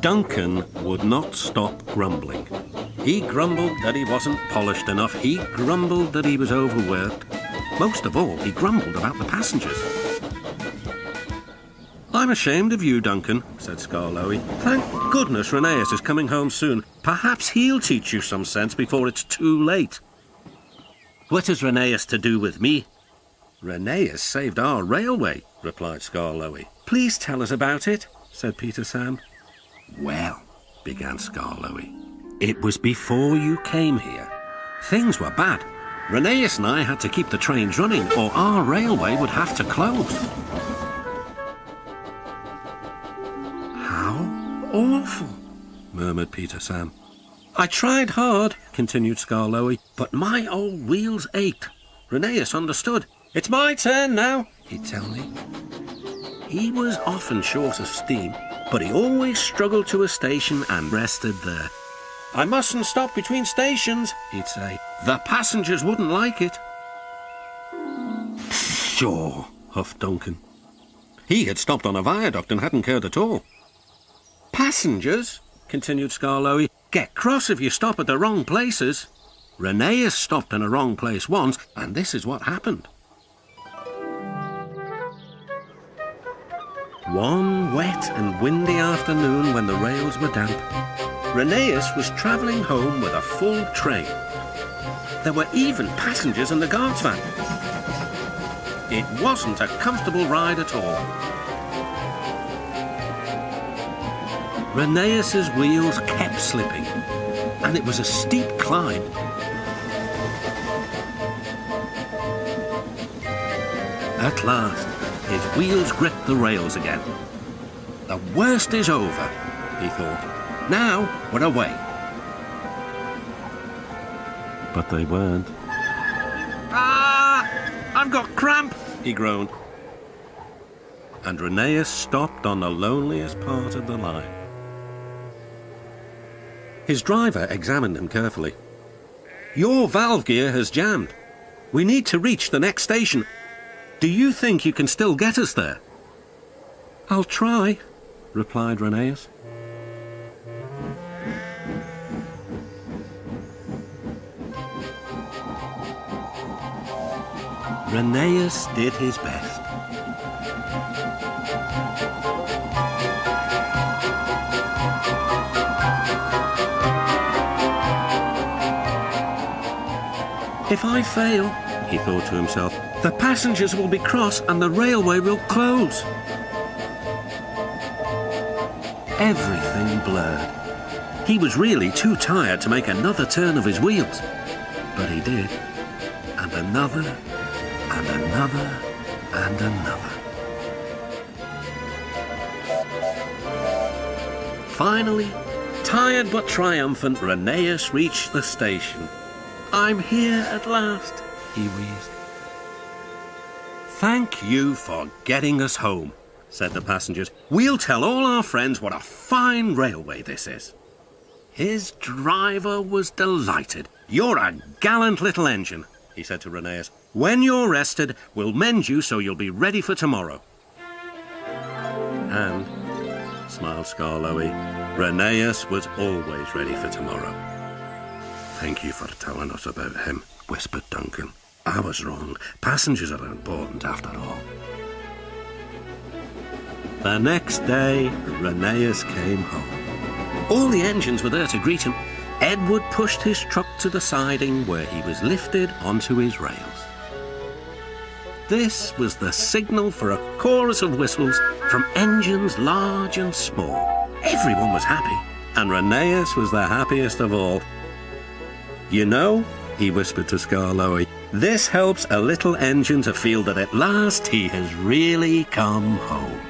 Duncan would not stop grumbling. He grumbled that he wasn't polished enough. He grumbled that he was overworked. Most of all, he grumbled about the passengers. "I'm ashamed of you, Duncan," said Skarloey. "Thank goodness Rheneas is coming home soon. Perhaps he'll teach you some sense before it's too late." "What has Rheneas to do with me?" "Rheneas saved our railway," replied Skarloey. "Please tell us about it," said Peter Sam. "Well," began Skarloey, "it was before you came here. Things were bad. Rheneas and I had to keep the trains running, or our railway would have to close." "How awful," murmured Peter Sam. "I tried hard," continued Skarloey, "but my old wheels ached. Rheneas understood. 'It's my turn now,' he'd tell me. He was often short of steam, but he always struggled to a station and rested there. 'I mustn't stop between stations,' he'd say. 'The passengers wouldn't like it.'" "Pshaw," huffed Duncan. He had stopped on a viaduct and hadn't cared at all. "Passengers," continued Skarloey, "get cross if you stop at the wrong places. Rheneas stopped in a wrong place once, and this is what happened. One wet and windy afternoon when the rails were damp, Rheneas was travelling home with a full train. There were even passengers in the guard's van. It wasn't a comfortable ride at all. Rheneas's wheels kept slipping, and it was a steep climb. At last, his wheels gripped the rails again. The worst is over, he thought. Now we're away. But they weren't. "Ah! I've got cramp!" he groaned. And Rheneas stopped on the loneliest part of the line. His driver examined him carefully. "Your valve gear has jammed. We need to reach the next station. Do you think you can still get us there?" "I'll try," replied Rheneas. Rheneas did his best. "If I fail," he thought to himself, "the passengers will be cross and the railway will close." Everything blurred. He was really too tired to make another turn of his wheels. But he did. And another, and another, and another. Finally, tired but triumphant, Rheneas reached the station. "I'm here at last," he wheezed. "Thank you for getting us home," said the passengers. "We'll tell all our friends what a fine railway this is." His driver was delighted. "You're a gallant little engine," he said to Rheneas. "When you're rested, we'll mend you so you'll be ready for tomorrow." And, smiled Skarloey, Rheneas was always ready for tomorrow. "Thank you for telling us about him," whispered Duncan. "I was wrong. Passengers are important after all." The next day, Rheneas came home. All the engines were there to greet him. Edward pushed his truck to the siding where he was lifted onto his rails. This was the signal for a chorus of whistles from engines large and small. Everyone was happy, and Rheneas was the happiest of all. "You know," he whispered to Skarloey, "this helps a little engine to feel that at last he has really come home."